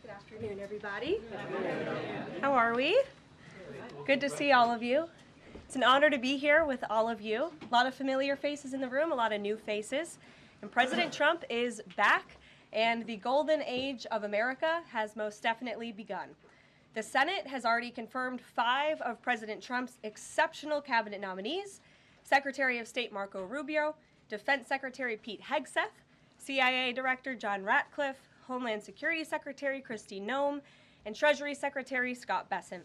Good afternoon, everybody. How are we? Good to see all of you. It's an honor to be here with all of you. A lot of familiar faces in the room, a lot of new faces. And President Trump is back, and the golden age of America has most definitely begun. The Senate has already confirmed 5 of President Trump's exceptional cabinet nominees: Secretary of State Marco Rubio, Defense Secretary Pete Hegseth, CIA Director John Ratcliffe, Homeland Security Secretary Kristi Noem, and Treasury Secretary Scott Bessent.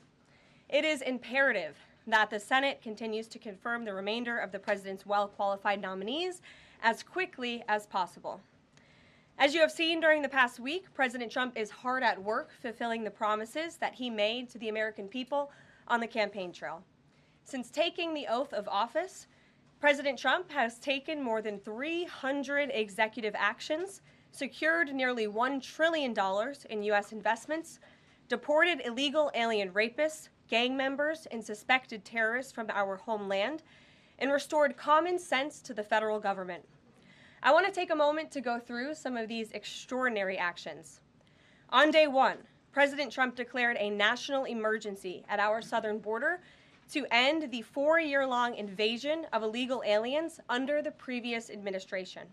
It is imperative that the Senate continues to confirm the remainder of the president's well-qualified nominees as quickly as possible. As you have seen during the past week, President Trump is hard at work fulfilling the promises that he made to the American people on the campaign trail. Since taking the oath of office, President Trump has taken more than 300 executive actions, secured nearly $1 trillion in U.S. investments, deported illegal alien rapists, gang members, and suspected terrorists from our homeland, and restored common sense to the federal government. I want to take a moment to go through some of these extraordinary actions. On day 1, President Trump declared a national emergency at our southern border to end the 4-year-long invasion of illegal aliens under the previous administration.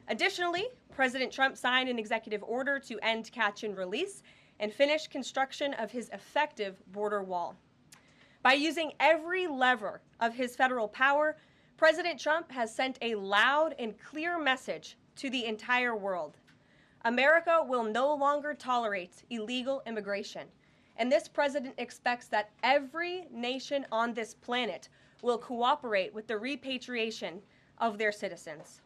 Additionally, President Trump signed an executive order to end catch and release and finish construction of his effective border wall. By using every lever of his federal power, President Trump has sent a loud and clear message to the entire world. America will no longer tolerate illegal immigration. And this president expects that every nation on this planet will cooperate with the repatriation of their citizens.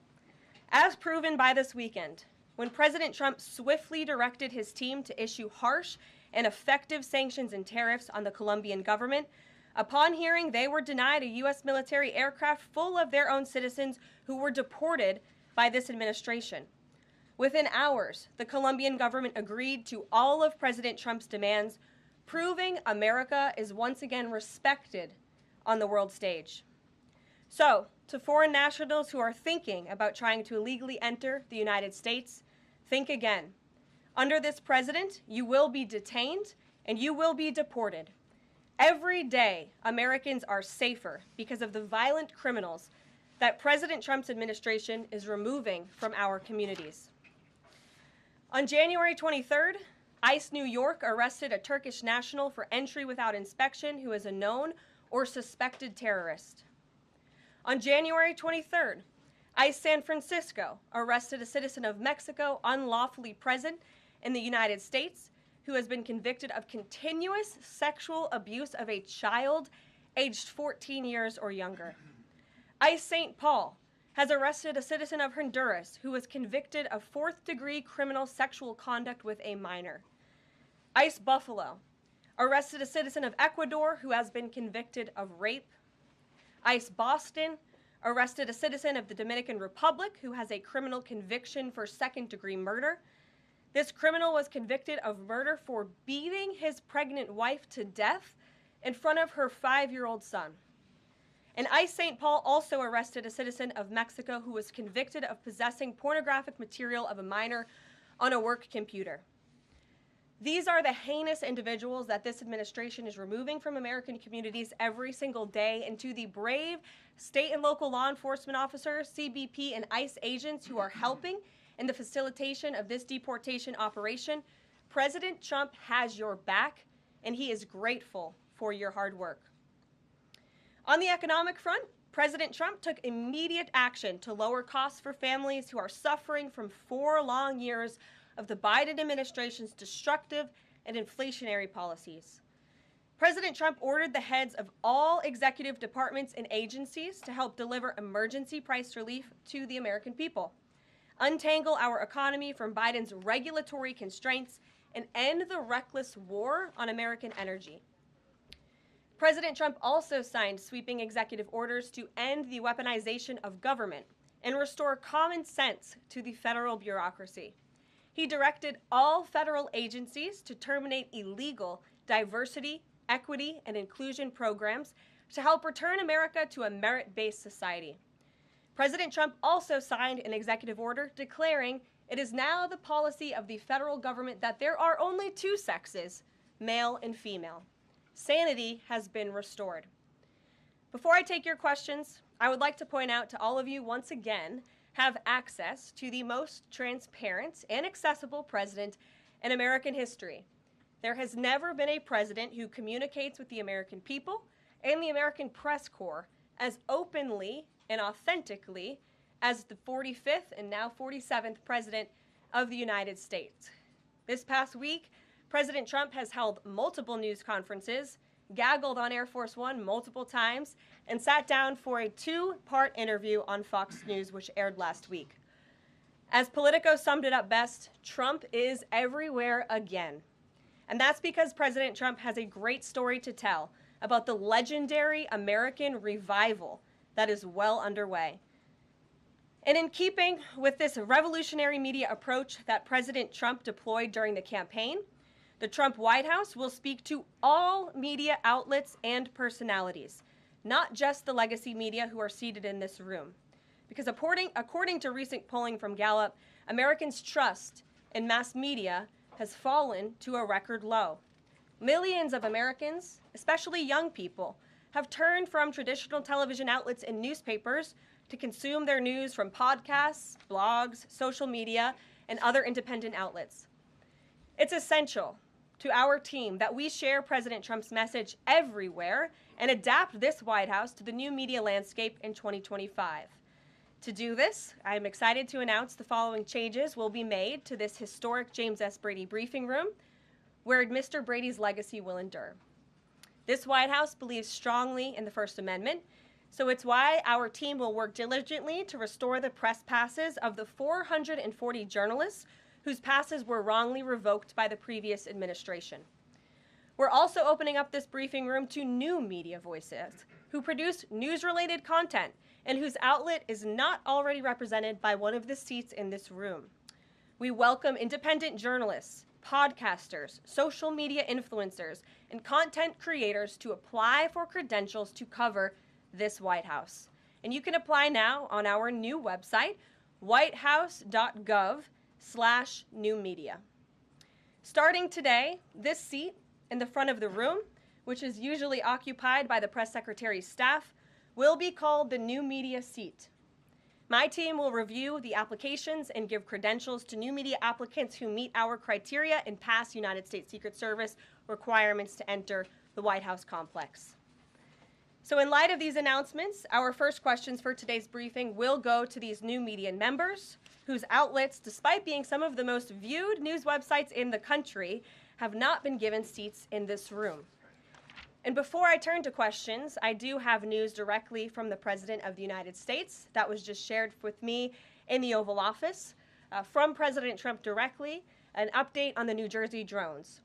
As proven by this weekend, when President Trump swiftly directed his team to issue harsh and effective sanctions and tariffs on the Colombian government, upon hearing they were denied a U.S. military aircraft full of their own citizens who were deported by this administration. Within hours, the Colombian government agreed to all of President Trump's demands, proving America is once again respected on the world stage. So, to foreign nationals who are thinking about trying to illegally enter the United States, think again. Under this president, you will be detained and you will be deported. Every day, Americans are safer because of the violent criminals that President Trump's administration is removing from our communities. On January 23rd, ICE New York arrested a Turkish national for entry without inspection who is a known or suspected terrorist. On January 23rd, ICE San Francisco arrested a citizen of Mexico unlawfully present in the United States who has been convicted of continuous sexual abuse of a child aged 14 years or younger. ICE St. Paul has arrested a citizen of Honduras who was convicted of 4th-degree criminal sexual conduct with a minor. ICE Buffalo arrested a citizen of Ecuador who has been convicted of rape. ICE Boston arrested a citizen of the Dominican Republic who has a criminal conviction for 2nd-degree murder. This criminal was convicted of murder for beating his pregnant wife to death in front of her 5-year-old son. And ICE St. Paul also arrested a citizen of Mexico who was convicted of possessing pornographic material of a minor on a work computer. These are the heinous individuals that this administration is removing from American communities every single day, and to the brave state and local law enforcement officers, CBP, and ICE agents who are helping in the facilitation of this deportation operation, President Trump has your back, and he is grateful for your hard work. On the economic front, President Trump took immediate action to lower costs for families who are suffering from 4 long years of the Biden administration's destructive and inflationary policies. President Trump ordered the heads of all executive departments and agencies to help deliver emergency price relief to the American people, untangle our economy from Biden's regulatory constraints, and end the reckless war on American energy. President Trump also signed sweeping executive orders to end the weaponization of government and restore common sense to the federal bureaucracy. He directed all federal agencies to terminate illegal diversity, equity, and inclusion programs to help return America to a merit-based society. President Trump also signed an executive order declaring It is now the policy of the federal government that there are only two sexes, male and female. Sanity has been restored. Before I take your questions, I would like to point out to all of you once again have access to the most transparent and accessible president in American history. There has never been a president who communicates with the American people and the American press corps as openly and authentically as the 45th and now 47th President of the United States. This past week, President Trump has held multiple news conferences, gaggled on Air Force One multiple times, and sat down for a two-part interview on Fox News, which aired last week. As Politico summed it up best, Trump is everywhere again. And that's because President Trump has a great story to tell about the legendary American revival that is well underway. And in keeping with this revolutionary media approach that President Trump deployed during the campaign, the Trump White House will speak to all media outlets and personalities, not just the legacy media who are seated in this room. Because according to recent polling from Gallup, Americans' trust in mass media has fallen to a record low. Millions of Americans, especially young people, have turned from traditional television outlets and newspapers to consume their news from podcasts, blogs, social media, and other independent outlets. It's essential to our team that we share President Trump's message everywhere and adapt this White House to the new media landscape in 2025. To do this, I'm excited to announce the following changes will be made to this historic James S. Brady briefing room, where Mr. Brady's legacy will endure. This White House believes strongly in the First Amendment, so it's why our team will work diligently to restore the press passes of the 440 journalists whose passes were wrongly revoked by the previous administration. We're also opening up this briefing room to new media voices who produce news-related content and whose outlet is not already represented by one of the seats in this room. We welcome independent journalists, podcasters, social media influencers, and content creators to apply for credentials to cover this White House. And you can apply now on our new website, whitehouse.gov/newmedia. Starting today, this seat in the front of the room, which is usually occupied by the press secretary's staff, will be called the new media seat. My team will review the applications and give credentials to new media applicants who meet our criteria and pass United States Secret Service requirements to enter the White House complex. So in light of these announcements, our first questions for today's briefing will go to these new media members whose outlets, despite being some of the most viewed news websites in the country, have not been given seats in this room. And before I turn to questions, I do have news directly from the President of the United States that was just shared with me in the Oval Office from President Trump directly, an update on the New Jersey drones.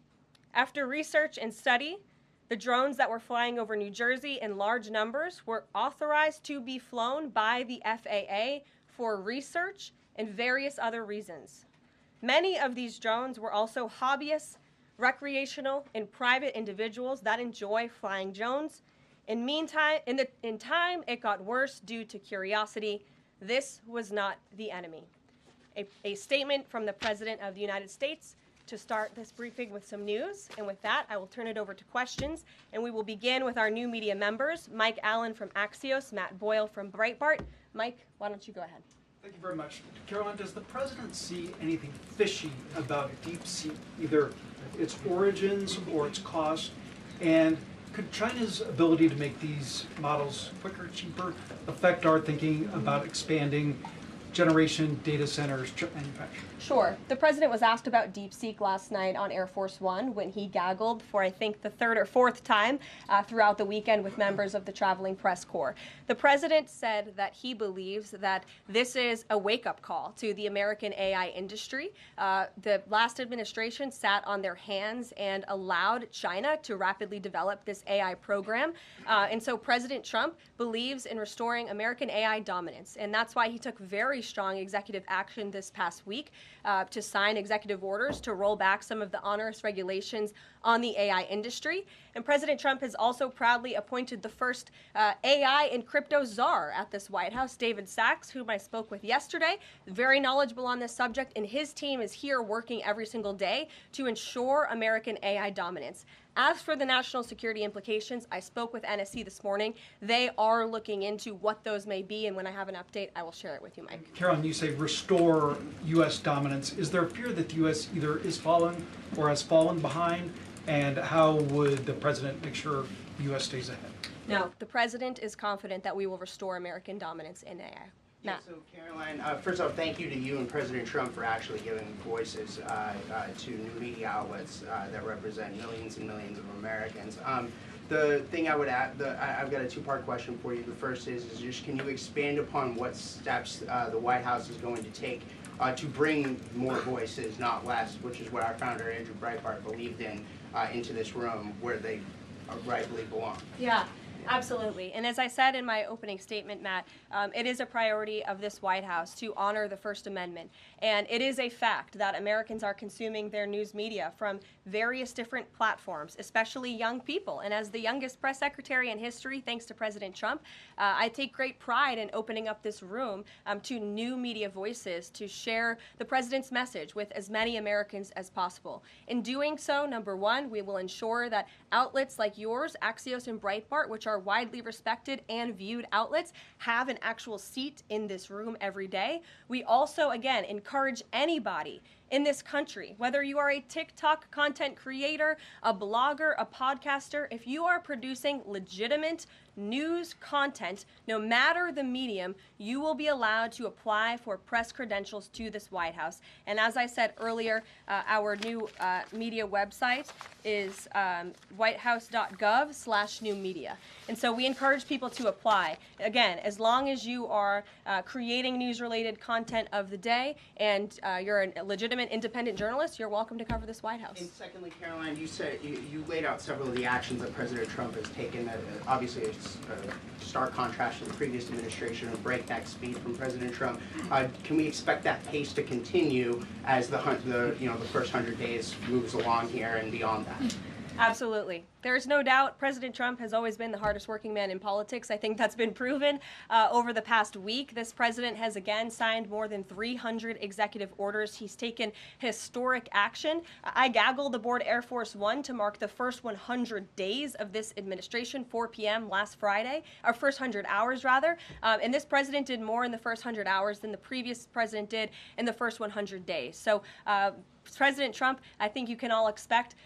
After research and study, the drones that were flying over New Jersey in large numbers were authorized to be flown by the FAA for research and various other reasons. Many of these drones were also hobbyists, recreational, and private individuals that enjoy flying drones. In time, it got worse due to curiosity. This was not the enemy. A statement from the President of the United States to start this briefing with some news. And with that, I will turn it over to questions. And we will begin with our new media members, Mike Allen from Axios, Matt Boyle from Breitbart. Mike, why don't you go ahead? Thank you very much. Karoline, does the President see anything fishy about DeepSeek, either its origins or its cost? And could China's ability to make these models quicker, cheaper, affect our thinking about expanding generation data centers, chip manufacturing? Sure. The President was asked about DeepSeek last night on Air Force One when he gaggled for, I think, the third or fourth time throughout the weekend with members of the traveling press corps. The President said that he believes that this is a wake-up call to the American AI industry. The last administration sat on their hands and allowed China to rapidly develop this AI program. And so President Trump believes in restoring American AI dominance. And that's why he took very strong executive action this past week to sign executive orders to roll back some of the onerous regulations on the AI industry. And President Trump has also proudly appointed the first AI and crypto czar at this White House, David Sachs, whom I spoke with yesterday, very knowledgeable on this subject, and his team is here working every single day to ensure American AI dominance. As for the national security implications, I spoke with NSC this morning. They are looking into what those may be, and when I have an update, I will share it with you, Mike. Karoline, you say restore U.S. dominance. Is there a fear that the U.S. either is falling or has fallen behind? And how would the president make sure the U.S. stays ahead? No, the president is confident that we will restore American dominance in AI. Yeah, so Karoline, first off, thank you to you and President Trump for actually giving voices to new media outlets that represent millions and millions of Americans. The thing I would add, I've got a two-part question for you. The first is just can you expand upon what steps the White House is going to take to bring more voices, not less, which is what our founder, Andrew Breitbart, believed in, into this room where they rightfully belong? Yeah. Absolutely. And as I said in my opening statement, Matt, it is a priority of this White House to honor the First Amendment. And it is a fact that Americans are consuming their news media from various different platforms, especially young people. And as the youngest press secretary in history, thanks to President Trump, I take great pride in opening up this room to new media voices to share the president's message with as many Americans as possible. In doing so, number one, we will ensure that outlets like yours, Axios and Breitbart, which are widely respected and viewed outlets, have an actual seat in this room every day. We also, again, encourage anybody in this country, whether you are a TikTok content creator, a blogger, a podcaster, if you are producing legitimate news content, no matter the medium, you will be allowed to apply for press credentials to this White House. And as I said earlier, our new media website is whitehouse.gov/new media. And so we encourage people to apply. Again, as long as you are creating news-related content of the day and you're a legitimate independent journalist, you're welcome to cover this White House. And secondly, Karoline, you said you laid out several of the actions that President Trump has taken. Obviously, it's a stark contrast to the previous administration of breakneck speed from President Trump. Can we expect that pace to continue as the first 100 days moves along here and beyond that? Absolutely. There's no doubt President Trump has always been the hardest working man in politics. I think that's been proven over the past week. This president has again signed more than 300 executive orders. He's taken historic action. I gaggled aboard Air Force One to mark the first 100 days of this administration, 4 p.m. last Friday, or first 100 hours rather. And this president did more in the first 100 hours than the previous president did in the first 100 days. So President Trump, I think you can all expect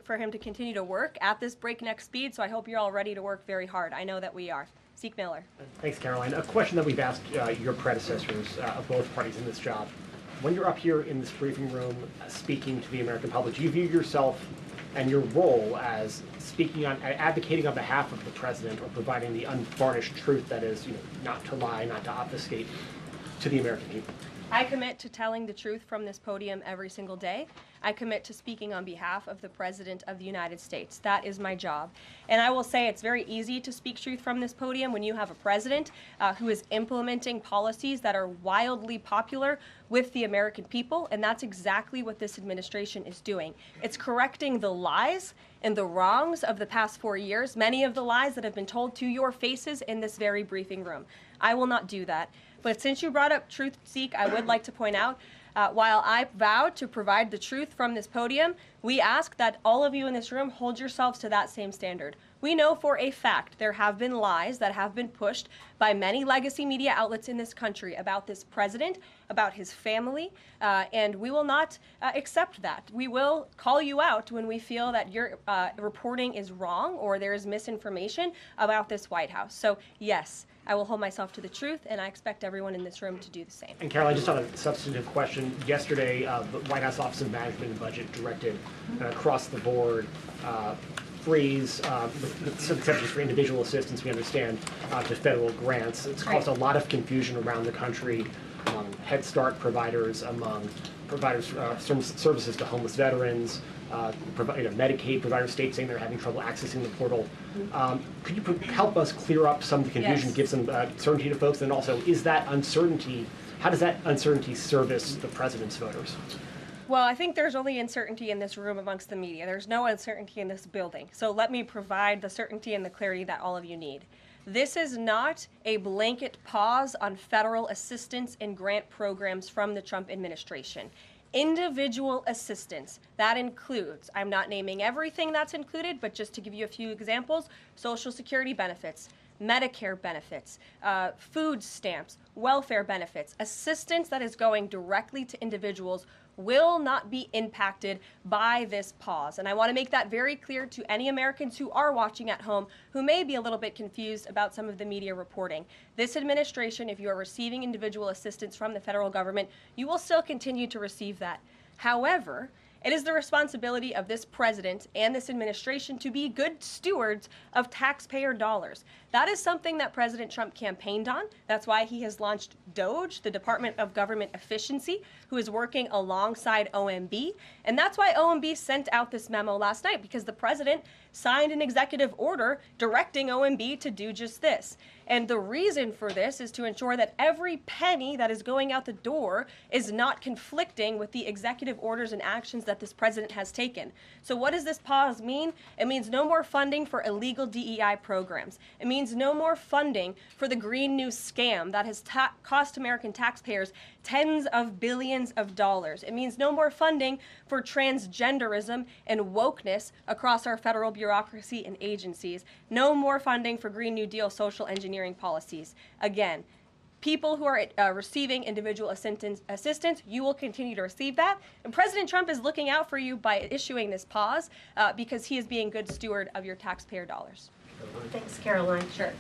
for him to continue to work at this breakneck speed, so I hope you're all ready to work very hard. I know that we are. Zeke Miller. Thanks, Karoline. A question that we've asked your predecessors of both parties in this job. When you're up here in this briefing room speaking to the American public, do you view yourself and your role as advocating on behalf of the president or providing the unvarnished truth that is, not to lie, not to obfuscate to the American people? I commit to telling the truth from this podium every single day. I commit to speaking on behalf of the President of the United States. That is my job. And I will say it's very easy to speak truth from this podium when you have a president who is implementing policies that are wildly popular with the American people, and that's exactly what this administration is doing. It's correcting the lies and the wrongs of the past 4 years, many of the lies that have been told to your faces in this very briefing room. I will not do that. But since you brought up truth, Zeke, I would like to point out, while I vowed to provide the truth from this podium, we ask that all of you in this room hold yourselves to that same standard. We know for a fact there have been lies that have been pushed by many legacy media outlets in this country about this president, about his family, and we will not accept that. We will call you out when we feel that your reporting is wrong or there is misinformation about this White House. So yes, I will hold myself to the truth, and I expect everyone in this room to do the same. And Karoline, just on a substantive question, yesterday the White House Office of Management and Budget directed an across-the-board freeze, with some exceptions for individual assistance, we understand, to federal grants. It's caused a lot of confusion around the country among Head Start providers, among providers services to homeless veterans, Medicaid providers, states saying they're having trouble accessing the portal. Could you help us clear up some of the confusion, Yes. give some certainty to folks? And also, is that uncertainty How does that uncertainty service the president's voters? Well, I think there's only uncertainty in this room amongst the media. There's no uncertainty in this building. So let me provide the certainty and the clarity that all of you need. This is not a blanket pause on federal assistance and grant programs from the Trump administration. Individual assistance, that includes, I'm not naming everything that's included, but just to give you a few examples, Social Security benefits, Medicare benefits, food stamps, welfare benefits, assistance that is going directly to individuals will not be impacted by this pause. And I want to make that very clear to any Americans who are watching at home who may be a little bit confused about some of the media reporting. This administration, if you are receiving individual assistance from the federal government, you will still continue to receive that. However, it is the responsibility of this president and this administration to be good stewards of taxpayer dollars. That is something that President Trump campaigned on. That's why he has launched DOGE, the Department of Government Efficiency, who is working alongside OMB. And that's why OMB sent out this memo last night, because the president signed an executive order directing OMB to do just this. And the reason for this is to ensure that every penny that is going out the door is not conflicting with the executive orders and actions that this president has taken. So what does this pause mean? It means no more funding for illegal DEI programs. It means no more funding for the Green New scam that has cost American taxpayers tens of billions of dollars. It means no more funding for transgenderism and wokeness across our federal bureaucracy and agencies. No more funding for Green New Deal social engineering policies. Again, people who are receiving individual assistance, you will continue to receive that. And President Trump is looking out for you by issuing this pause because he is being good steward of your taxpayer dollars. Thanks, Caroline. Sure.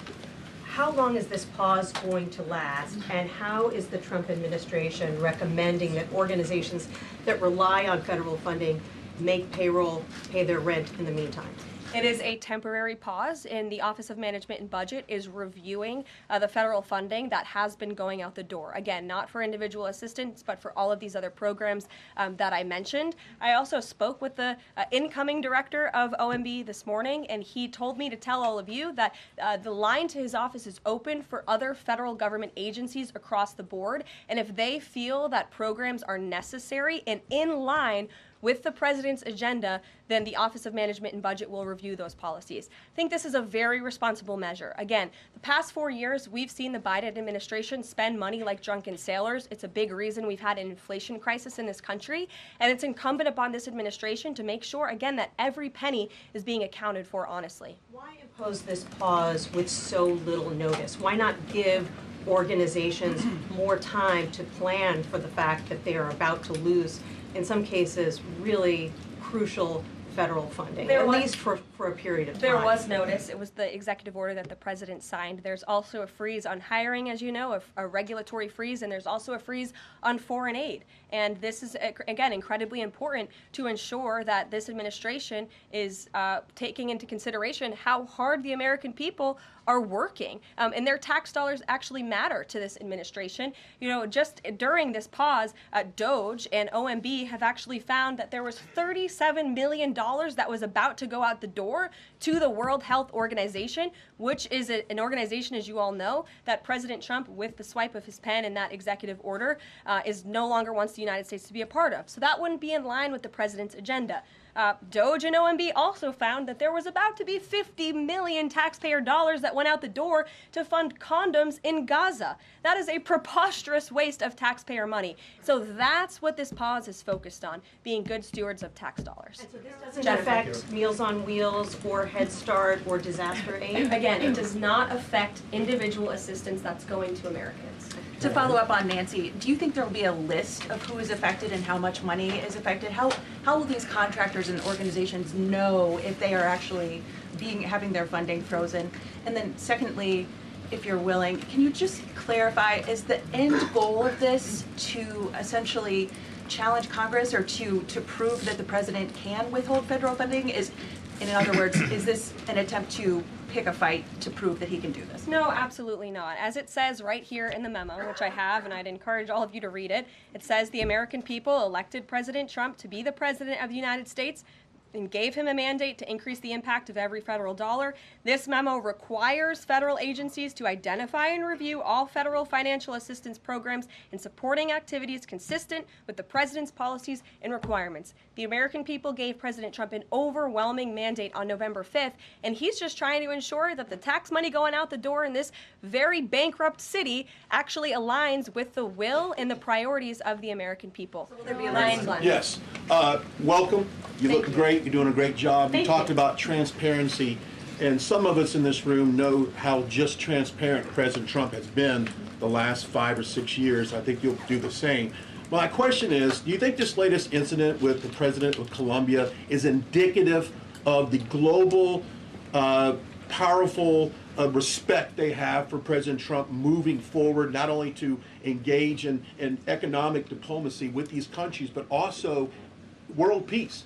How long is this pause going to last, and how is the Trump administration recommending that organizations that rely on federal funding make payroll, pay their rent in the meantime? It is a temporary pause, and the Office of Management and Budget is reviewing the federal funding that has been going out the door. Again, not for individual assistance, but for all of these other programs that I mentioned. I also spoke with the incoming director of OMB this morning, and he told me to tell all of you that the line to his office is open for other federal government agencies across the board, and if they feel that programs are necessary and in line with the president's agenda, then the Office of Management and Budget will review those policies. I think this is a very responsible measure. Again, the past 4 years, we've seen the Biden administration spend money like drunken sailors. It's a big reason we've had an inflation crisis in this country, and it's incumbent upon this administration to make sure, again, that every penny is being accounted for honestly. Why impose this pause with so little notice? Why not give organizations more time to plan for the fact that they are about to lose, in some cases, really crucial federal funding, at least for a period of time? There was notice. It was the executive order that the president signed. There's also a freeze on hiring, as you know, a regulatory freeze, and there's also a freeze on foreign aid. And this is, again, incredibly important to ensure that this administration is taking into consideration how hard the American people are working, and their tax dollars actually matter to this administration. You know, just during this pause, DOGE and OMB have actually found that there was $37 million that was about to go out the door to the World Health Organization, which is an organization, as you all know, that President Trump, with the swipe of his pen in that executive order, is no longer wants the United States to be a part of. So that wouldn't be in line with the president's agenda. DOGE and OMB also found that there was about to be 50 million taxpayer dollars that went out the door to fund condoms in Gaza. That is a preposterous waste of taxpayer money. So that's what this pause is focused on, being good stewards of tax dollars. And so this doesn't affect Meals on Wheels or Head Start or disaster aid? Again, it does not affect individual assistance that's going to Americans. To follow up on Nancy, do you think there will be a list of who is affected and how much money is affected? How will these contractors and organizations know if they are actually having their funding frozen? And then secondly, if you're willing, can you just clarify, is the end goal of this to essentially challenge Congress or to prove that the president can withhold federal funding? In other words, is this an attempt to pick a fight to prove that he can do this? No, absolutely not. As it says right here in the memo, which I have, and I'd encourage all of you to read it, it says the American people elected President Trump to be the President of the United States and gave him a mandate to increase the impact of every federal dollar. This memo requires federal agencies to identify and review all federal financial assistance programs and supporting activities consistent with the president's policies and requirements. The American people gave President Trump an overwhelming mandate on November 5th, and he's just trying to ensure that the tax money going out the door in this very bankrupt city actually aligns with the will and the priorities of the American people. So will there be a line? Yes. Welcome. You look great. You're doing a great job. You talked about transparency, and some of us in this room know how just transparent President Trump has been the last 5 or 6 years. I think you'll do the same. My question is, do you think this latest incident with the president of Colombia is indicative of the global, powerful respect they have for President Trump moving forward, not only to engage in economic diplomacy with these countries, but also world peace?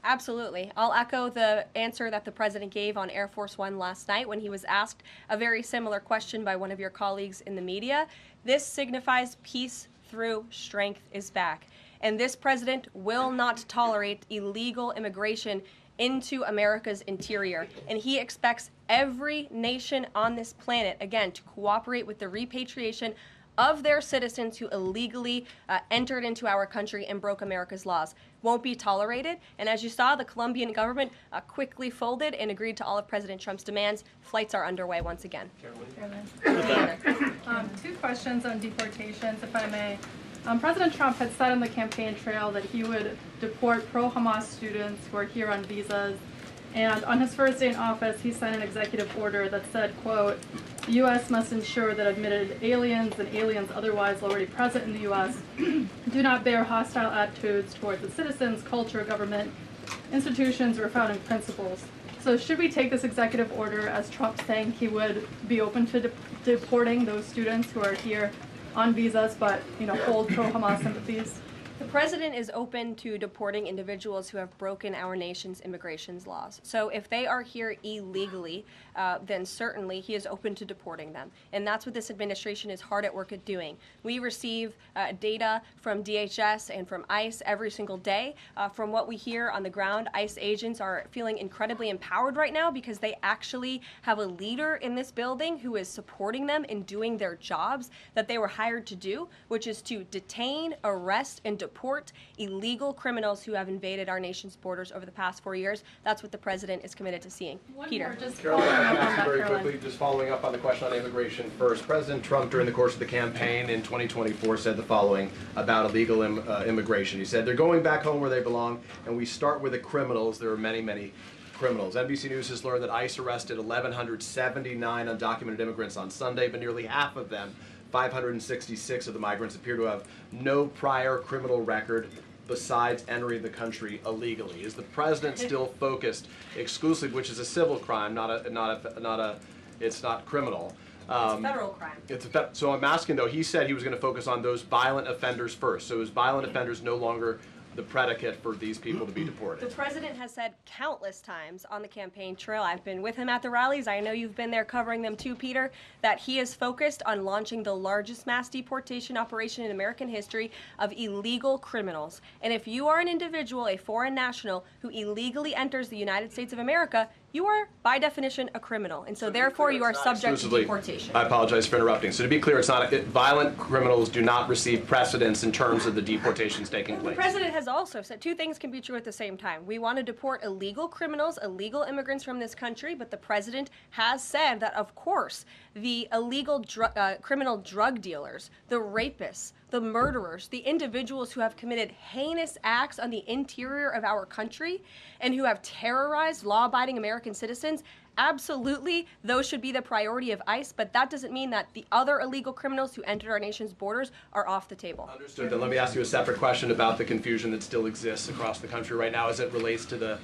Absolutely. I'll echo the answer that the president gave on Air Force One last night when he was asked a very similar question by one of your colleagues in the media. This signifies peace through strength is back. And this president will not tolerate illegal immigration into America's interior. And he expects every nation on this planet, again, to cooperate with the repatriation of their citizens who illegally entered into our country and broke America's laws. Won't be tolerated. And as you saw, the Colombian government quickly folded and agreed to all of President Trump's demands. Flights are underway once again. Two questions on deportations, if I may. President Trump had said on the campaign trail that he would deport pro-Hamas students who are here on visas. And on his first day in office, he signed an executive order that said, quote, the U.S. must ensure that admitted aliens and aliens otherwise already present in the U.S. do not bear hostile attitudes towards the citizens, culture, government, institutions, or founding principles. So should we take this executive order as Trump saying he would be open to deporting those students who are here on visas but, hold pro-Hamas sympathies? The president is open to deporting individuals who have broken our nation's immigration laws. So if they are here illegally, then certainly he is open to deporting them. And that's what this administration is hard at work at doing. We receive data from DHS and from ICE every single day. From what we hear on the ground, ICE agents are feeling incredibly empowered right now because they actually have a leader in this building who is supporting them in doing their jobs that they were hired to do, which is to detain, arrest, and deport illegal criminals who have invaded our nation's borders over the past 4 years. That's what the president is committed to seeing. Peter. Very quickly, just following up on the question on immigration first. President Trump, during the course of the campaign in 2024, said the following about illegal immigration. He said, they're going back home where they belong, and we start with the criminals. There are many, many criminals. NBC News has learned that ICE arrested 1,179 undocumented immigrants on Sunday, but nearly half of them, 566 of the migrants, appear to have no prior criminal record besides entering the country illegally. Is the president still focused exclusively, which is a civil crime, it's not criminal? It's a federal crime. So I'm asking though, he said he was going to focus on those violent offenders first. So is violent offenders no longer the predicate for these people to be deported? The president has said countless times on the campaign trail, I've been with him at the rallies, I know you've been there covering them too, Peter, that he is focused on launching the largest mass deportation operation in American history of illegal criminals. And if you are an individual, a foreign national, who illegally enters the United States of America, you are, by definition, a criminal. And so therefore, you are subject to deportation. I apologize for interrupting. So to be clear, it's not violent criminals do not receive precedence in terms of the deportations taking place. The president has also said two things can be true at the same time. We want to deport illegal criminals, illegal immigrants from this country, but the president has said that, of course, the illegal criminal drug dealers, the rapists, the murderers, the individuals who have committed heinous acts on the interior of our country and who have terrorized law-abiding American citizens, absolutely, those should be the priority of ICE, but that doesn't mean that the other illegal criminals who entered our nation's borders are off the table. Understood. Then let me ask you a separate question about the confusion that still exists across the country right now as it relates to the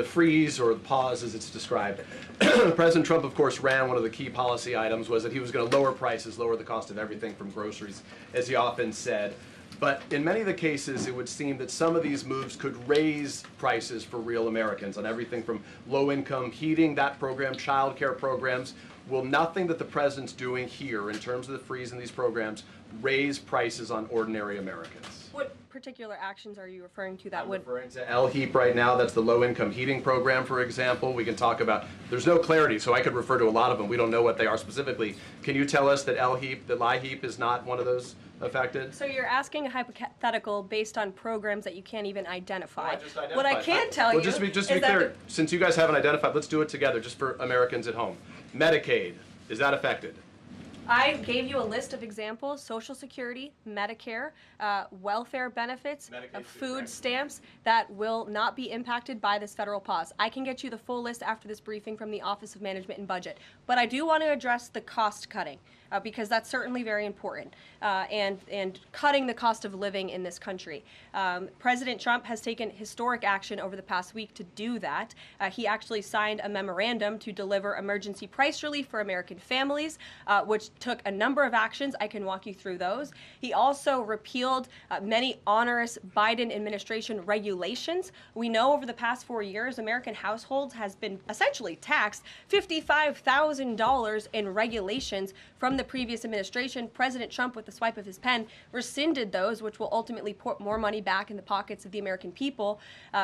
freeze or the pause as it's described. President Trump, of course, ran one of the key policy items was that he was going to lower prices, lower the cost of everything from groceries, as he often said. But in many of the cases, it would seem that some of these moves could raise prices for real Americans on everything from low-income heating, that program, child care programs. Will nothing that the president's doing here in terms of the freeze in these programs raise prices on ordinary Americans? What particular actions are you referring to that I'm would? referring to LHEAP right now. That's the low-income heating program, for example. We can talk about, there's no clarity, so I could refer to a lot of them. We don't know what they are specifically. Can you tell us that LHEAP, that LIHEAP is not one of those affected? So you're asking a hypothetical based on programs that you can't even identify. I just identified. What I can tell you just to be is clear, that since you guys haven't identified, let's do it together, just for Americans at home. Medicaid, is that affected? I gave you a list of examples: Social Security, Medicare, welfare benefits, food stamps that will not be impacted by this federal pause. I can get you the full list after this briefing from the Office of Management and Budget. But I do want to address the cost cutting because that's certainly very important and cutting the cost of living in this country. President Trump has taken historic action over the past week to do that. He actually signed a memorandum to deliver emergency price relief for American families, which took a number of actions. I can walk you through those. He also repealed many onerous Biden administration regulations. We know over the past 4 years, American households has been essentially taxed $55,000 in regulations from the previous administration. President Trump, with the swipe of his pen, rescinded those, which will ultimately put more money back in the pockets of the American people.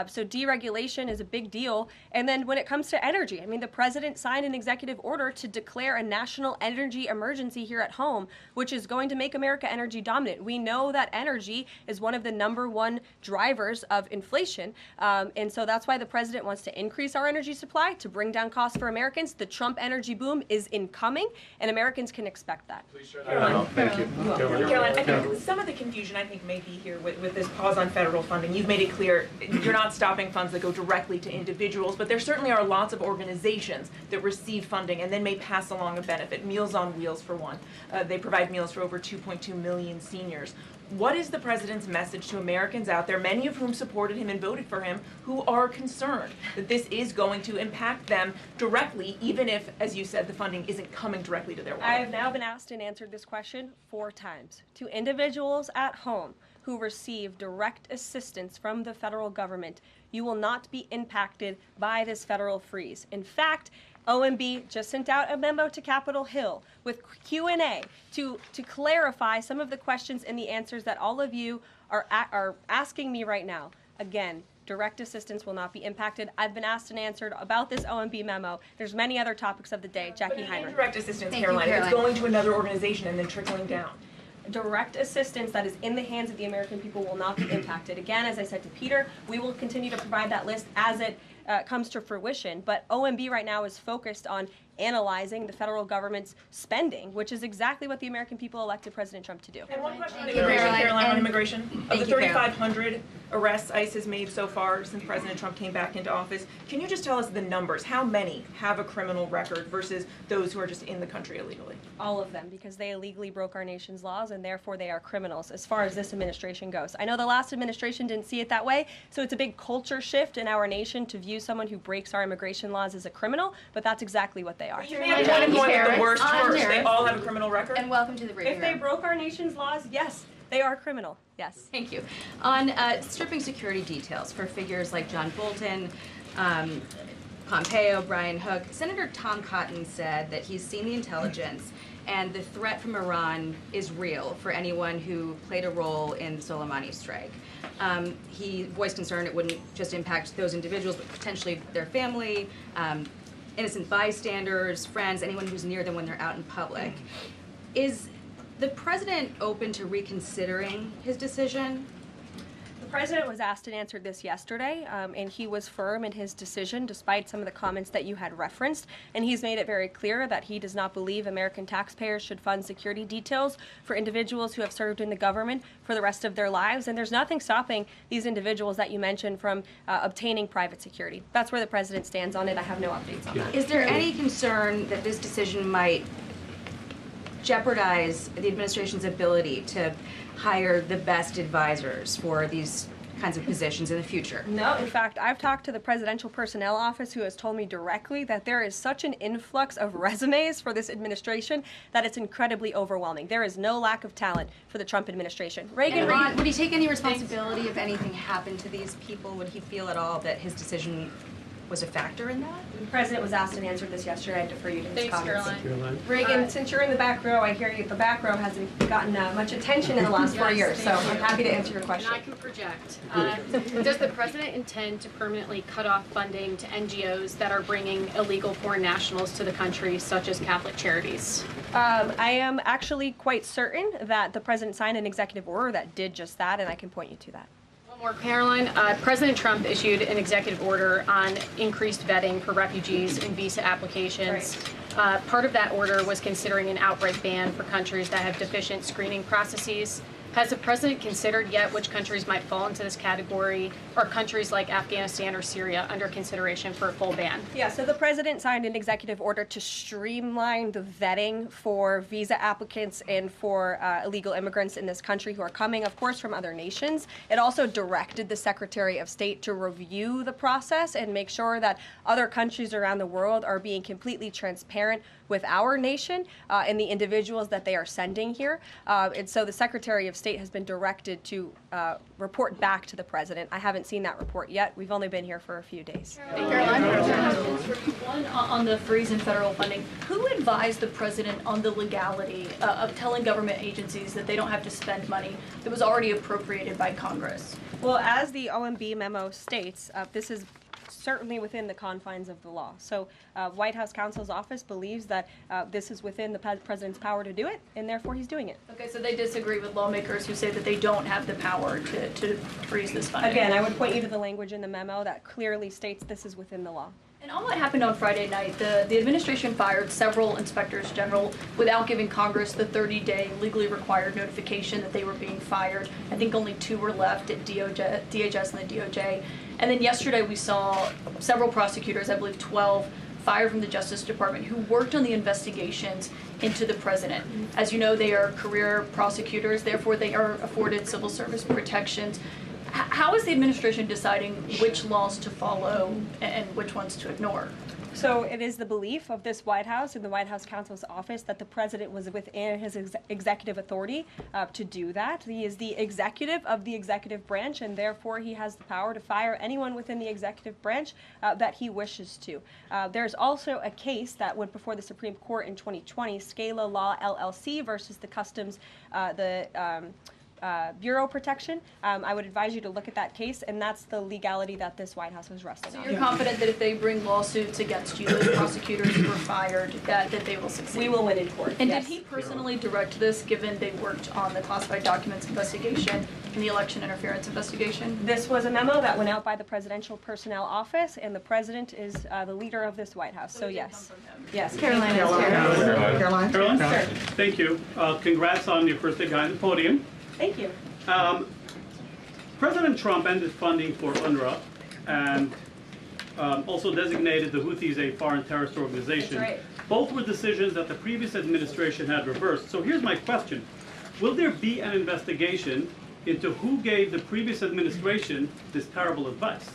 So deregulation is a big deal. And then when it comes to energy, I mean, the president signed an executive order to declare a national energy emergency here at home, which is going to make America energy dominant. We know that energy is one of the #1 drivers of inflation. And so that's why the president wants to increase our energy supply to bring down costs for Americans. The Trump energy boom is incoming, and Americans can expect that. Please share that. Thank you. Caroline, I think some of the confusion I think may be here with this pause on federal funding. You've made it clear you're not stopping funds that go directly to individuals, but there certainly are lots of organizations that receive funding and then may pass along a benefit. Meals on Wheels, for one. They provide meals for over 2.2 million seniors. What is the president's message to Americans out there, many of whom supported him and voted for him, who are concerned that this is going to impact them directly, even if, as you said, the funding isn't coming directly to their wallet? I have now been asked and answered this question 4 times. To individuals at home who receive direct assistance from the federal government, you will not be impacted by this federal freeze. In fact, OMB just sent out a memo to Capitol Hill with Q&A to clarify some of the questions and the answers that all of you are asking me right now. Again, direct assistance will not be impacted. I've been asked and answered about this OMB memo. There's many other topics of the day. Jackie Heinrich. Direct assistance, Caroline, if it's going to another organization and then trickling down. Direct assistance that is in the hands of the American people will not be impacted. Again, as I said to Peter, we will continue to provide that list as it comes to fruition. But OMB right now is focused on analyzing the federal government's spending, which is exactly what the American people elected President Trump to do. And one question on immigration, Caroline, on immigration. Of the 3,500 arrests ICE has made so far since President Trump came back into office, can you just tell us the numbers? How many have a criminal record versus those who are just in the country illegally? All of them, because they illegally broke our nation's laws and therefore they are criminals as far as this administration goes. I know the last administration didn't see it that way, so it's a big culture shift in our nation to view someone who breaks our immigration laws as a criminal, but that's exactly what they are. You may have going with the worst first. They all have a criminal record? And welcome to the briefing If they room. broke our nation's laws, yes, they are criminal. Yes. Thank you. On stripping security details for figures like John Bolton, Pompeo, Brian Hook, Senator Tom Cotton said that he's seen the intelligence and the threat from Iran is real for anyone who played a role in the Soleimani strike. He voiced concern it wouldn't just impact those individuals, but potentially their family, innocent bystanders, friends, anyone who's near them when they're out in public. Is the president open to reconsidering his decision? The president was asked and answered this yesterday, and he was firm in his decision despite some of the comments that you had referenced. And he's made it very clear that he does not believe American taxpayers should fund security details for individuals who have served in the government for the rest of their lives. And there's nothing stopping these individuals that you mentioned from obtaining private security. That's where the president stands on it. I have no updates on that. Is there any concern that this decision might jeopardize the administration's ability to hire the best advisors for these kinds of positions in the future? No, in fact, I've talked to the Presidential Personnel Office, who has told me directly that there is such an influx of resumes for this administration that it's incredibly overwhelming. There is no lack of talent for the Trump administration. Reagan, would he take any responsibility if anything happened to these people? Would he feel at all that his decision was a factor in that? The president was asked and answered this yesterday. I defer you to his Thanks, comments. Caroline. Reagan, since you're in the back row, I hear you, the back row hasn't gotten much attention in the last 4 years, so I'm happy to answer your question. And I can project. Does the president intend to permanently cut off funding to NGOs that are bringing illegal foreign nationals to the country, such as Catholic Charities? I am actually quite certain that the president signed an executive order that did just that, and I can point you to that. More, Caroline, President Trump issued an executive order on increased vetting for refugees and visa applications. Part of that order was considering an outright ban for countries that have deficient screening processes. Has the president considered yet which countries might fall into this category? Are countries like Afghanistan or Syria under consideration for a full ban? Yeah, so the president signed an executive order to streamline the vetting for visa applicants and for illegal immigrants in this country who are coming, of course, from other nations. It also directed the Secretary of State to review the process and make sure that other countries around the world are being completely transparent with our nation and the individuals that they are sending here. And so the Secretary of State has been directed to report back to the president. I haven't seen that report yet. We've only been here for a few days. One on the freeze in federal funding. Who advised the president on the legality of telling government agencies that they don't have to spend money that was already appropriated by Congress? Well, as the OMB memo states, this is certainly within the confines of the law. So White House counsel's office believes that this is within the president's power to do it, and therefore he's doing it. Okay, so they disagree with lawmakers who say that they don't have the power to freeze this funding. Again, I would point you to the language in the memo that clearly states this is within the law. And on what happened on Friday night, the administration fired several inspectors general without giving Congress the 30-day legally required notification that they were being fired. I think only 2 were left at DHS and the DOJ. And then yesterday we saw several prosecutors, I believe 12, fired from the Justice Department who worked on the investigations into the president. As you know, they are career prosecutors, therefore they are afforded civil service protections. How is the administration deciding which laws to follow and which ones to ignore? So it is the belief of this White House and the White House counsel's office that the president was within his executive authority to do that. He is the executive of the executive branch, and therefore he has the power to fire anyone within the executive branch that he wishes to. There's also a case that went before the Supreme Court in 2020, Scala Law LLC versus the Customs, Bureau protection. I would advise you to look at that case, and that's the legality that this White House was resting on. So you're confident that if they bring lawsuits against you, those prosecutors who were fired, that they will succeed? We will win in court. And yes. Did he personally direct this, given they worked on the classified documents investigation and the election interference investigation? This was a memo that went out by the Presidential Personnel Office, and the president is the leader of this White House. So yes. Yes. Caroline. Caroline? Sure. Thank you. Congrats on your first day behind the podium. Thank you. President Trump ended funding for UNRWA and also designated the Houthis a foreign terrorist organization. That's right. Both were decisions that the previous administration had reversed. So here's my question. Will there be an investigation into who gave the previous administration this terrible advice?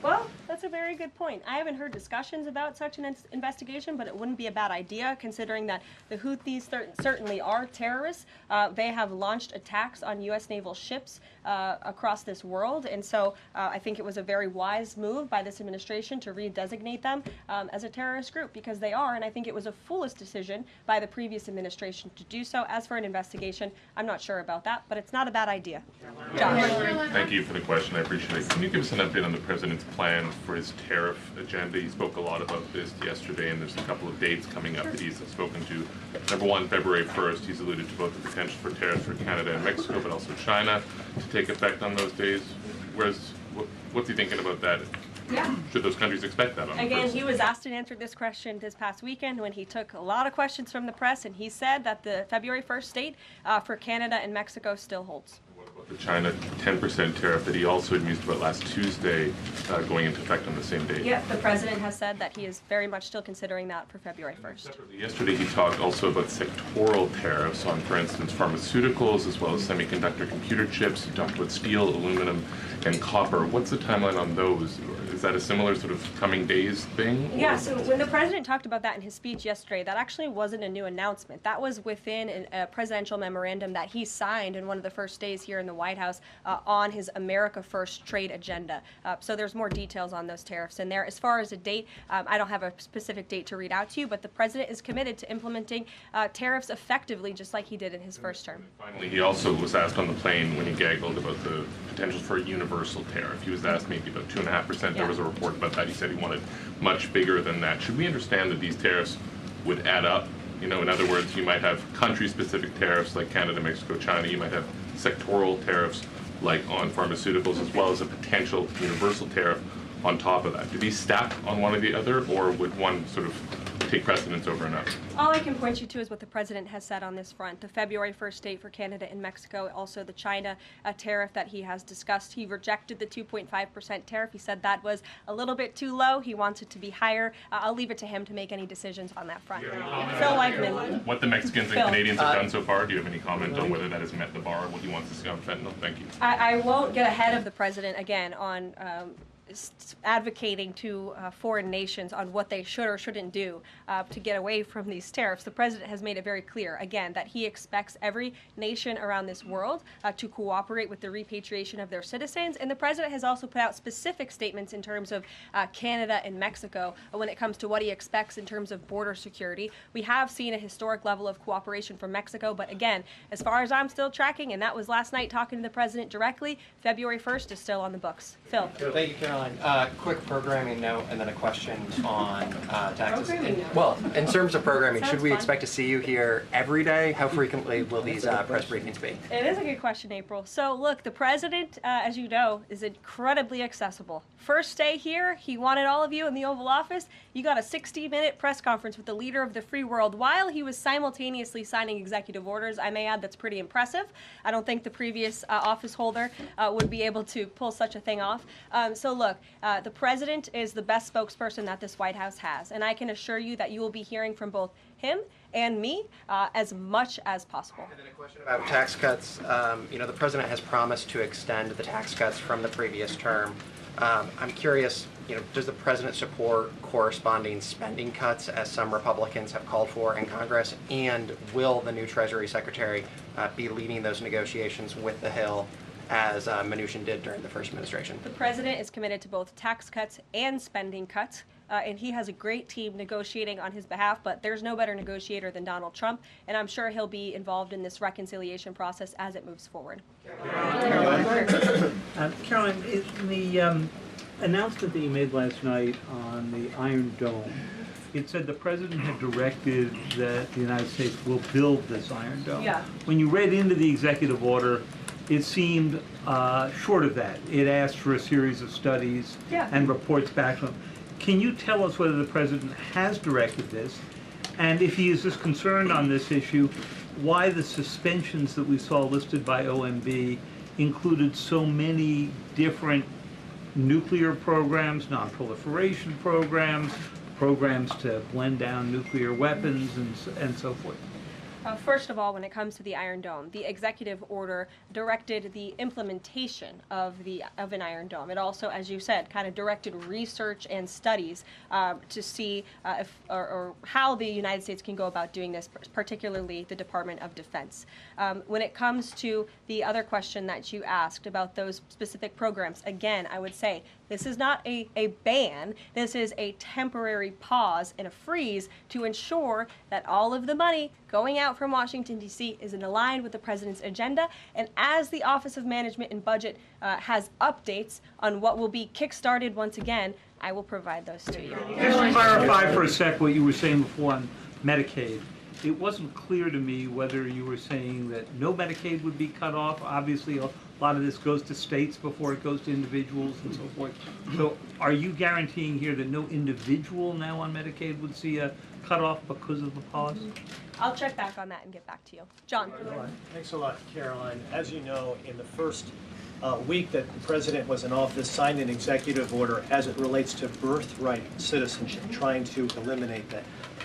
Well, that's a very good point. I haven't heard discussions about such an investigation, but it wouldn't be a bad idea considering that the Houthis certainly are terrorists. They have launched attacks on U.S. naval ships across this world, and so I think it was a very wise move by this administration to redesignate them as a terrorist group, because they are, and I think it was a foolish decision by the previous administration to do so. As for an investigation, I'm not sure about that, but it's not a bad idea. Josh. Thank you for the question. I appreciate it. Can you give us an update on the president's plan for his tariff agenda? He spoke a lot about this yesterday, and there's a couple of dates coming up that he's spoken to. Number one, February 1st, he's alluded to both the potential for tariffs for Canada and Mexico, but also China to take effect on those days. What's he thinking about that? Yeah. Should those countries expect that on the Again, first? he was asked and answered this question this past weekend when he took a lot of questions from the press, and he said that the February 1st date for Canada and Mexico still holds. What about the China 10% tariff that he also had mused about last Tuesday going into effect on the same date? Yeah, the president has said that he is very much still considering that for February 1st. Separately, yesterday he talked also about sectoral tariffs on, for instance, pharmaceuticals as well as semiconductor computer chips. He talked about steel, aluminum, and copper. What's the timeline on those? Is that a similar sort of coming days thing? Or? Yeah, so when the president talked about that in his speech yesterday, that actually wasn't a new announcement. That was within a presidential memorandum that he signed in one of the first days here in the White House on his America First trade agenda. So there's more details on those tariffs in there. As far as a date, I don't have a specific date to read out to you, but the president is committed to implementing tariffs effectively, just like he did in his first term. Finally, he also was asked on the plane when he gaggled about the potential for a universal tariff. He was asked maybe about 2.5%. There was a report about that. He said he wanted much bigger than that. Should we understand that these tariffs would add up? You know, in other words, you might have country-specific tariffs like Canada, Mexico, China. You might have sectoral tariffs like on pharmaceuticals, as well as a potential universal tariff on top of that. Do these stack on one or the other, or would one sort of take precedence over another? All I can point you to is what the president has said on this front. The February 1st date for Canada and Mexico, also the China tariff that he has discussed. He rejected the 2.5% tariff. He said that was a little bit too low. He wants it to be higher. I'll leave it to him to make any decisions on that front. Phil Weichman. What the Mexicans and Canadians have done so far, do you have any comment on whether that has met the bar, what he wants to see on fentanyl? Thank you. I won't get ahead of the president again on advocating to foreign nations on what they should or shouldn't do to get away from these tariffs. The president has made it very clear, again, that he expects every nation around this world to cooperate with the repatriation of their citizens. And the president has also put out specific statements in terms of Canada and Mexico when it comes to what he expects in terms of border security. We have seen a historic level of cooperation from Mexico, but again, as far as I'm still tracking, and that was last night talking to the president directly, February 1st is still on the books. Phil. Thank you, Caroline. Quick programming note and then a question on taxes. Well, in terms of programming, should we expect to see you here every day? How frequently will these press briefings be? It is a good question, April. So look, the president, as you know, is incredibly accessible. First day here, he wanted all of you in the Oval Office. You got a 60-minute press conference with the leader of the free world while he was simultaneously signing executive orders. I may add that's pretty impressive. I don't think the previous office holder would be able to pull such a thing off. So look, the president is the best spokesperson that this White House has, and I can assure you that you will be hearing from both him and me as much as possible. And then a question about tax cuts. You know, the president has promised to extend the tax cuts from the previous term. I'm curious, you know, does the president support corresponding spending cuts as some Republicans have called for in Congress? And will the new Treasury Secretary be leading those negotiations with the Hill as Mnuchin did during the first administration? The president is committed to both tax cuts and spending cuts, and he has a great team negotiating on his behalf, but there's no better negotiator than Donald Trump, and I'm sure he'll be involved in this reconciliation process as it moves forward. Caroline, in the announcement that you made last night on the Iron Dome, it said the president had directed that the United States will build this Iron Dome. Yeah. When you read into the executive order, it seemed short of that. It asked for a series of studies and reports back to him. Can you tell us whether the president has directed this? And if he is as concerned on this issue, why the suspensions that we saw listed by OMB included so many different nuclear programs, non-proliferation programs, programs to blend down nuclear weapons, and so forth? First of all, when it comes to the Iron Dome, the executive order directed the implementation of an Iron Dome. It also, as you said, kind of directed research and studies to see if or how the United States can go about doing this, particularly the Department of Defense. When it comes to the other question that you asked about those specific programs, again, I would say this is not a ban. This is a temporary pause and a freeze to ensure that all of the money going out from Washington, D.C. is in line with the president's agenda. And as the Office of Management and Budget has updates on what will be kickstarted once again, I will provide those to you. Just to clarify for a sec what you were saying before on Medicaid. It wasn't clear to me whether you were saying that no Medicaid would be cut off. Obviously, a lot of this goes to states before it goes to individuals and so forth. So are you guaranteeing here that no individual now on Medicaid would see a cutoff because of the pause? I'll check back on that and get back to you. John. Thanks a lot, Caroline. As you know, in the first week that the president was in office, signed an executive order as it relates to birthright citizenship, trying to eliminate that.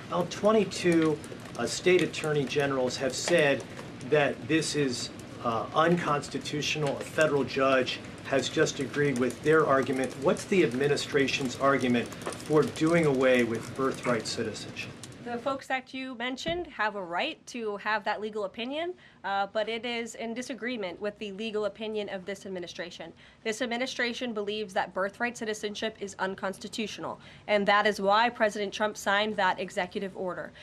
Now, 22 state attorney generals have said that this is unconstitutional. A federal judge has just agreed with their argument. What's the administration's argument for doing away with birthright citizenship? The folks that you mentioned have a right to have that legal opinion, but it is in disagreement with the legal opinion of this administration. This administration believes that birthright citizenship is unconstitutional, and that is why President Trump signed that executive order.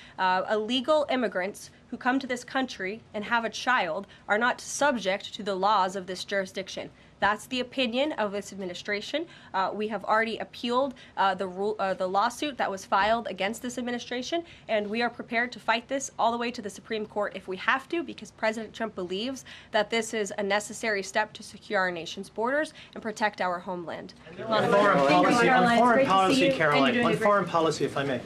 Illegal immigrants who come to this country and have a child are not subject to the laws of this jurisdiction. That's the opinion of this administration. We have already appealed the lawsuit that was filed against this administration, and we are prepared to fight this all the way to the Supreme Court if we have to, because President Trump believes that this is a necessary step to secure our nation's borders and protect our homeland. On foreign policy, Caroline, on foreign policy, if I may,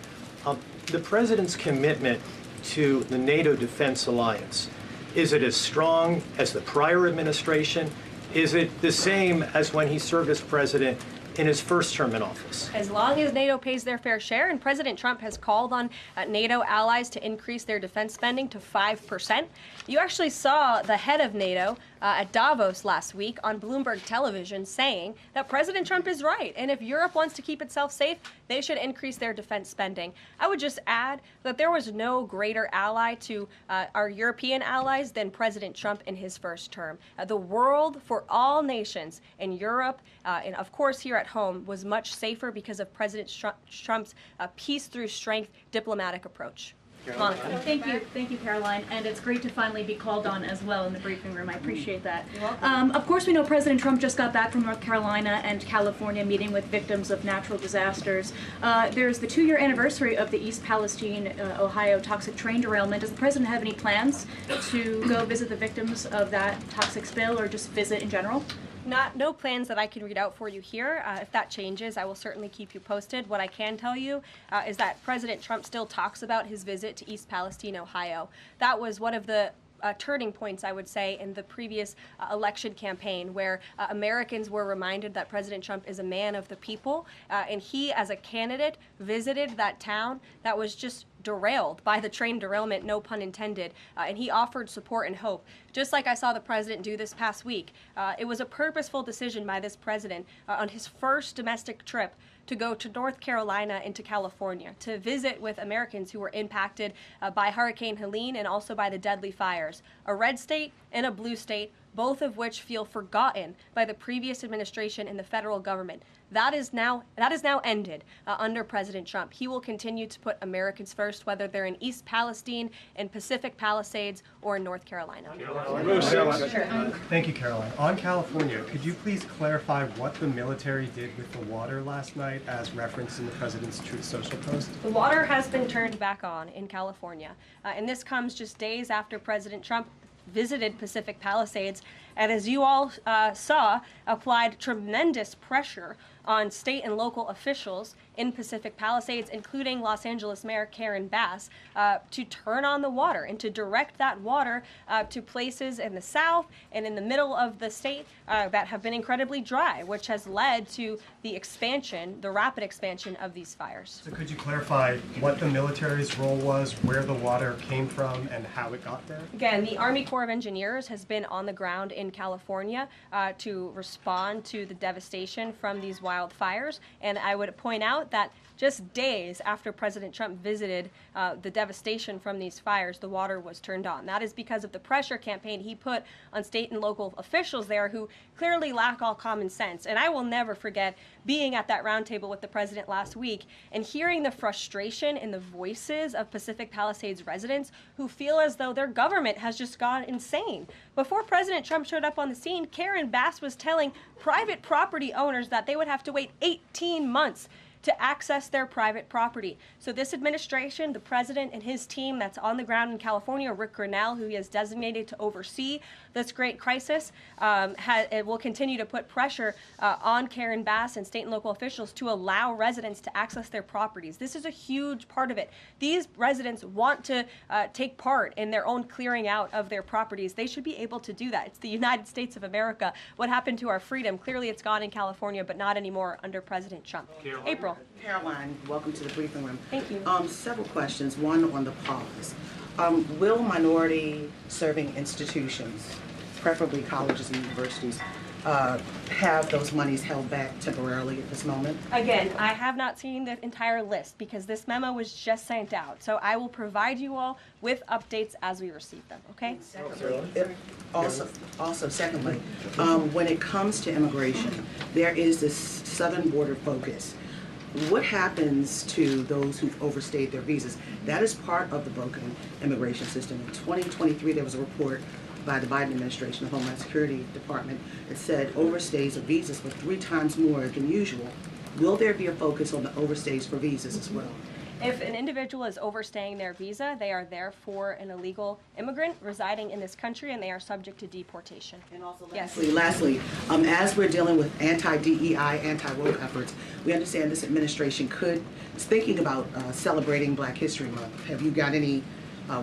the president's commitment to the NATO Defense Alliance, is it as strong as the prior administration? Is it the same as when he served as president in his first term in office? As long as NATO pays their fair share, and President Trump has called on NATO allies to increase their defense spending to 5%. You actually saw the head of NATO at Davos last week on Bloomberg television saying that President Trump is right, and if Europe wants to keep itself safe, they should increase their defense spending. I would just add that there was no greater ally to our European allies than President Trump in his first term. The world for all nations in Europe, and of course here at home, was much safer because of President Trump's peace through strength diplomatic approach. Thank you, Caroline, and it's great to finally be called on as well in the briefing room. I appreciate that. You're welcome. Of course, we know President Trump just got back from North Carolina and California meeting with victims of natural disasters. There's the 2-year anniversary of the East Palestine, Ohio toxic train derailment. Does the president have any plans to go visit the victims of that toxic spill, or just visit in general? No plans that I can read out for you here. If that changes, I will certainly keep you posted. What I can tell you is that President Trump still talks about his visit to East Palestine, Ohio. That was one of the turning points, I would say, in the previous election campaign, where Americans were reminded that President Trump is a man of the people, and he, as a candidate, visited that town that was just derailed by the train derailment, no pun intended, and he offered support and hope. Just like I saw the president do this past week, it was a purposeful decision by this president on his first domestic trip to go to North Carolina and to California to visit with Americans who were impacted by Hurricane Helene and also by the deadly fires. A red state and a blue state, both of which feel forgotten by the previous administration and the federal government. That is now ended under President Trump. He will continue to put Americans first, whether they're in East Palestine, in Pacific Palisades, or in North Carolina. Thank you, Caroline. On California, could you please clarify what the military did with the water last night as referenced in the president's Truth Social post? The water has been turned back on in California, and this comes just days after President Trump visited Pacific Palisades, and as you all saw, applied tremendous pressure on state and local officials in Pacific Palisades, including Los Angeles Mayor Karen Bass, to turn on the water and to direct that water to places in the south and in the middle of the state that have been incredibly dry, which has led to the expansion, the rapid expansion of these fires. So could you clarify what the military's role was, where the water came from, and how it got there? Again, the Army Corps of Engineers has been on the ground in California to respond to the devastation from these wildfires, and I would point out that just days after President Trump visited the devastation from these fires, the water was turned on. That is because of the pressure campaign he put on state and local officials there who clearly lack all common sense. And I will never forget being at that roundtable with the president last week and hearing the frustration in the voices of Pacific Palisades residents who feel as though their government has just gone insane. Before President Trump showed up on the scene, Karen Bass was telling private property owners that they would have to wait 18 months to access their private property. So this administration, the president and his team that's on the ground in California, Rick Grinnell, who he has designated to oversee this great crisis, it will continue to put pressure on Karen Bass and state and local officials to allow residents to access their properties. This is a huge part of it. These residents want to take part in their own clearing out of their properties. They should be able to do that. It's the United States of America. What happened to our freedom? Clearly it's gone in California, but not anymore under President Trump. April. Caroline, welcome to the briefing room. Thank you. Several questions. One on the pause. Will minority serving institutions, preferably colleges and universities, have those monies held back temporarily at this moment? Again, I have not seen the entire list because this memo was just sent out. So I will provide you all with updates as we receive them, okay? Also, secondly, when it comes to immigration, there is this southern border focus. What happens to those who've overstayed their visas? That is part of the broken immigration system. In 2023, there was a report by the Biden administration, the Homeland Security Department, that said overstays of visas were 3 times more than usual. Will there be a focus on the overstays for visas as well? If an individual is overstaying their visa, they are therefore an illegal immigrant residing in this country and they are subject to deportation. And also yes. Lastly, as we're dealing with anti-DEI, anti-woke efforts, we understand this administration is thinking about celebrating Black History Month. Have you got any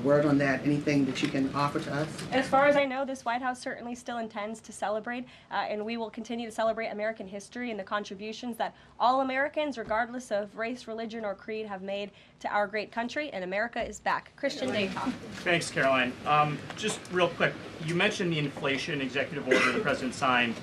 word on that? Anything that you can offer to us? As far as I know, this White House certainly still intends to celebrate, and we will continue to celebrate American history and the contributions that all Americans, regardless of race, religion, or creed, have made to our great country, and America is back. Christian Daycock. Thanks, Caroline. Just real quick, you mentioned the inflation executive order the president signed,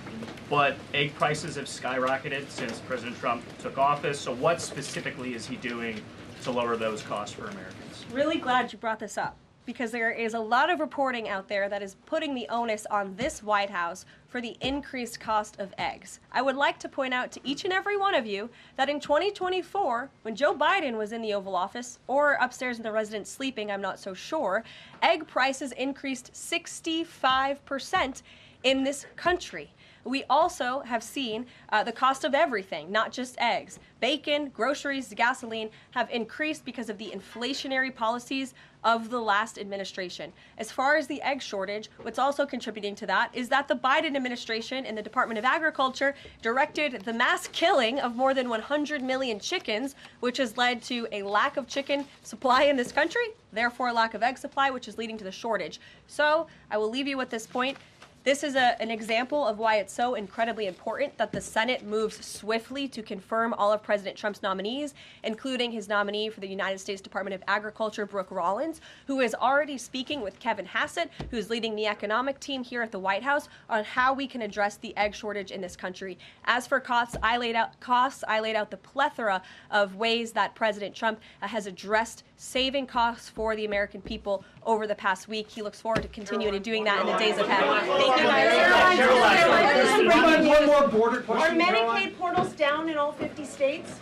but egg prices have skyrocketed since President Trump took office, so what specifically is he doing to lower those costs for Americans? Really glad you brought this up because there is a lot of reporting out there that is putting the onus on this White House for the increased cost of eggs. I would like to point out to each and every one of you that in 2024, when Joe Biden was in the Oval Office, or upstairs in the residence sleeping, I'm not so sure, egg prices increased 65% in this country. We also have seen the cost of everything, not just eggs. Bacon, groceries, gasoline have increased because of the inflationary policies of the last administration. As far as the egg shortage, what's also contributing to that is that the Biden administration and the Department of Agriculture directed the mass killing of more than 100 million chickens, which has led to a lack of chicken supply in this country, therefore a lack of egg supply, which is leading to the shortage. So I will leave you with this point. This is an example of why it's so incredibly important that the Senate moves swiftly to confirm all of President Trump's nominees, including his nominee for the United States Department of Agriculture, Brooke Rollins, who is already speaking with Kevin Hassett, who's leading the economic team here at the White House, on how we can address the egg shortage in this country. As for costs, I laid out the plethora of ways that President Trump has addressed saving costs for the American people over the past week. He looks forward to continuing to doing that in the days ahead. Thank you guys. One more border question. Are Medicaid portals down in all 50 states?